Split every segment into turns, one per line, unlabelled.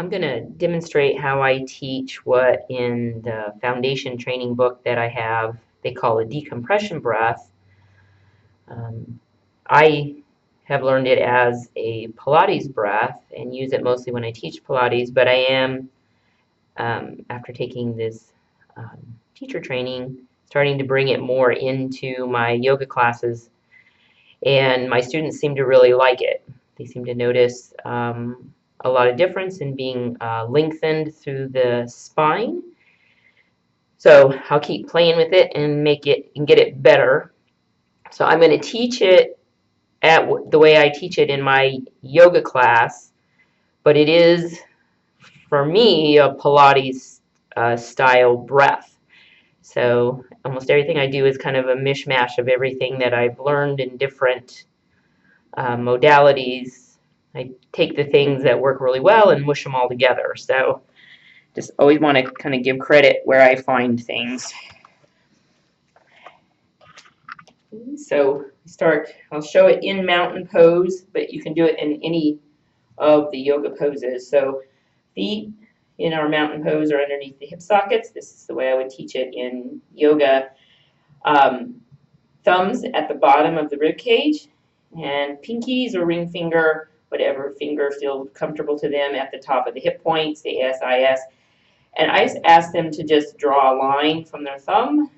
I'm going to demonstrate how I teach what in the foundation training book that I have, they call a decompression breath. I have learned it as a Pilates breath and use it mostly when I teach Pilates, but I am, after taking this teacher training, starting to bring it more into my yoga classes, and my students seem to really like it. They seem to notice a lot of difference in being lengthened through the spine. So I'll keep playing with it and make it and get it better. So I'm going to teach it at the way I teach it in my yoga class, but it is, for me, a Pilates style breath. So almost everything I do is kind of a mishmash of everything that I've learned in different modalities. I take the things that work really well and mush them all together. So just always want to kind of give credit where I find things. So I'll show it in mountain pose, but you can do it in any of the yoga poses. So feet in our mountain pose are underneath the hip sockets. This is the way I would teach it in yoga. Thumbs at the bottom of the rib cage, and pinkies or ring finger, whatever finger feels comfortable to them, at the top of the hip points, the SIS. And I just ask them to just draw a line from their thumb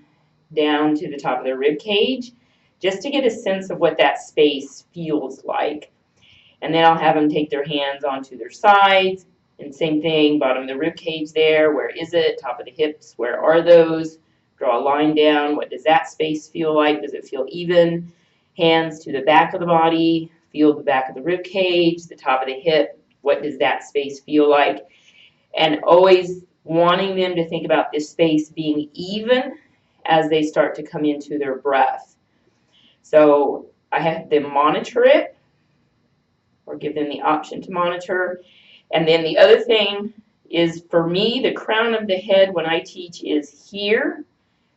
down to the top of their rib cage, just to get a sense of what that space feels like. And then I'll have them take their hands onto their sides, and same thing, bottom of the rib cage there, where is it? Top of the hips, where are those? Draw a line down. What does that space feel like? Does it feel even? Hands to the back of the body. Feel the back of the rib cage, the top of the hip. What does that space feel like? And always wanting them to think about this space being even as they start to come into their breath. So I have them monitor it, or give them the option to monitor. And then the other thing is, for me, the crown of the head when I teach is here.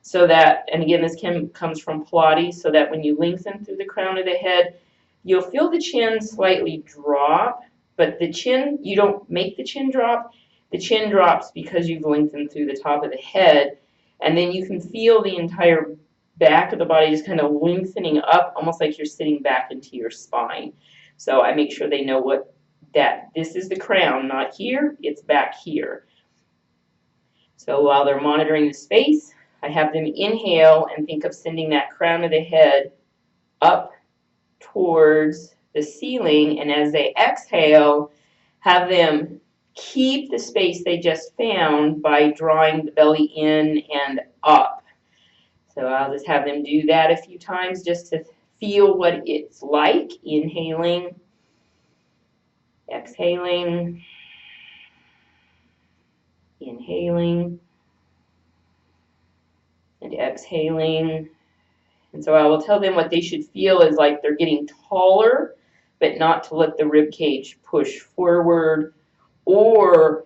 So that, and again, this comes from Pilates, so that when you lengthen through the crown of the head, you'll feel the chin slightly drop, but the chin, you don't make the chin drop. The chin drops because you've lengthened through the top of the head, and then you can feel the entire back of the body just kind of lengthening up, almost like you're sitting back into your spine. So I make sure they know that this is the crown, not here, it's back here. So while they're monitoring the space, I have them inhale and think of sending that crown of the head up towards the ceiling, and as they exhale, have them keep the space they just found by drawing the belly in and up. So I'll just have them do that a few times just to feel what it's like. Inhaling, exhaling, inhaling, and exhaling. And so I will tell them what they should feel is like they're getting taller, but not to let the rib cage push forward or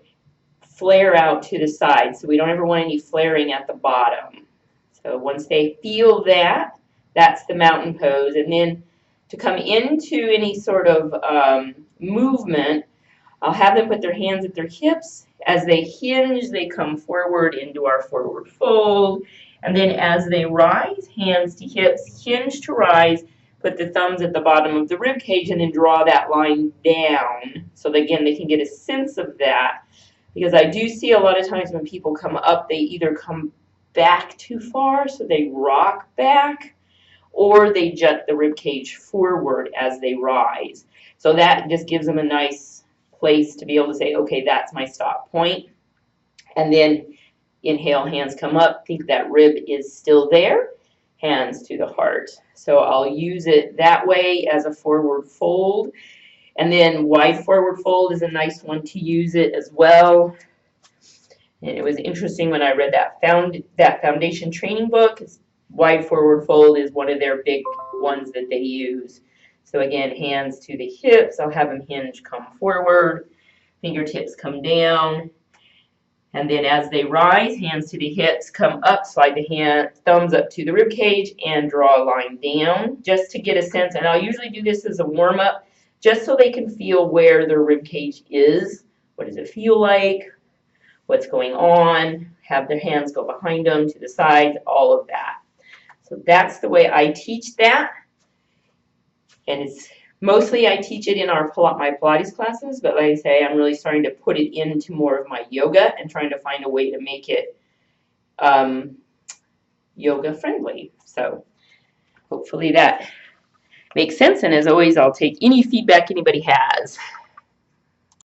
flare out to the side. So we don't ever want any flaring at the bottom. So once they feel that, that's the mountain pose. And then to come into any sort of movement, I'll have them put their hands at their hips. As they hinge, they come forward into our forward fold. And then as they rise, hands to hips, hinge to rise, put the thumbs at the bottom of the rib cage, and then draw that line down. So that, again, they can get a sense of that. Because I do see a lot of times when people come up, they either come back too far, so they rock back, or they jut the rib cage forward as they rise. So that just gives them a nice place to be able to say, okay, that's my stop point. And then inhale, hands come up, think that rib is still there, hands to the heart. So I'll use it that way as a forward fold. And then wide forward fold is a nice one to use it as well. And it was interesting when I read that foundation training book. Wide forward fold is one of their big ones that they use. So again, hands to the hips. I'll have them hinge, come forward, fingertips come down. And then as they rise, hands to the hips, come up, slide the thumbs up to the rib cage, and draw a line down just to get a sense. And I'll usually do this as a warm-up just so they can feel where their rib cage is What does it feel like? What's going on? Have their hands go behind them, to the sides, all of that. So that's the way I teach that. And it's mostly I teach it in my Pilates classes, but like I say, I'm really starting to put it into more of my yoga and trying to find a way to make it yoga friendly. So hopefully that makes sense. And as always, I'll take any feedback anybody has.